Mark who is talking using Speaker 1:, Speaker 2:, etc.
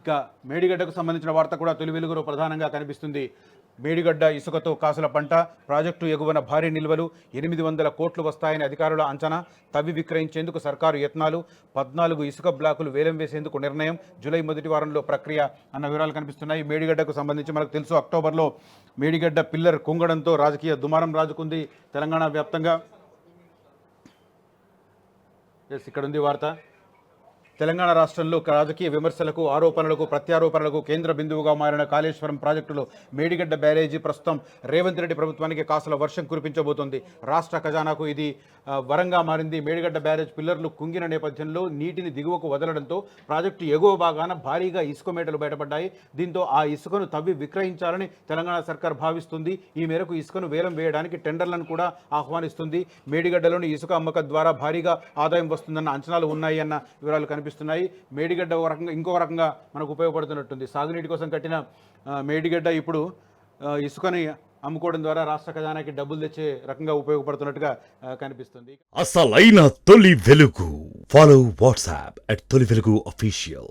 Speaker 1: ఇక మేడిగడ్డకు సంబంధించిన వార్త కూడా తొలి వెలుగులో ప్రధానంగా కనిపిస్తుంది. మేడిగడ్డ ఇసుకతో కాసుల పంట, ప్రాజెక్టు ఎగువన భారీ నిల్వలు, 800 కోట్లు వస్తాయని అధికారుల అంచనా, తవ్వి విక్రయించేందుకు సర్కారు యత్నాలు, 14 ఇసుక బ్లాకులు వేలం వేసేందుకు నిర్ణయం, జూలై మొదటి వారంలో ప్రక్రియ అన్న వివరాలు కనిపిస్తున్నాయి. మేడిగడ్డకు సంబంధించి మనకు తెలుసు, అక్టోబర్లో మేడిగడ్డ పిల్లర్ కుంగడంతో రాజకీయ దుమారం రాజుకుంది తెలంగాణ వ్యాప్తంగా. ఇక్కడ ఉంది వార్త. తెలంగాణ రాష్ట్రంలో రాజకీయ విమర్శలకు, ఆరోపణలకు, ప్రత్యారోపణలకు కేంద్ర బిందువుగా మారిన కాళేశ్వరం ప్రాజెక్టులో మేడిగడ్డ బ్యారేజీ ప్రస్తుతం రేవంత్ రెడ్డి ప్రభుత్వానికి కాసుల వర్షం కురిపించబోతోంది. రాష్ట్ర ఖజానాకు ఇది వరంగా మారింది. మేడిగడ్డ బ్యారేజ్ పిల్లర్లు కుంగిన నేపథ్యంలో నీటిని దిగువకు వదలడంతో ప్రాజెక్టు ఎగువ భాగాన భారీగా ఇసుక మేటలు బయటపడ్డాయి. దీంతో ఆ ఇసుకను తవ్వి విక్రయించాలని తెలంగాణ సర్కార్ భావిస్తుంది. ఈ మేరకు ఇసుకను వేలం వేయడానికి టెండర్లను కూడా ఆహ్వానిస్తుంది. మేడిగడ్డలోని ఇసుక అమ్మకం ద్వారా భారీగా ఆదాయం వస్తుందన్న అంచనాలు ఉన్నాయి అన్న వివరాలు కనిపిస్తున్నాయి. మేడిగడ్డ ఒక రకంగా ఇంకో రకంగా మనకు ఉపయోగపడుతున్నట్టుంది. సాగునీటి కోసం కట్టిన మేడిగడ్డ ఇప్పుడు ఇసుకని అమ్ముకోవడం ద్వారా రాష్ట్ర ఖజానాకి డబ్బులు తెచ్చే రకంగా ఉపయోగపడుతున్నట్టుగా కనిపిస్తుంది.
Speaker 2: అసలైన తొలి వెలుగు. ఫాలో వాట్సాప్ @తొలి వెలుగు official.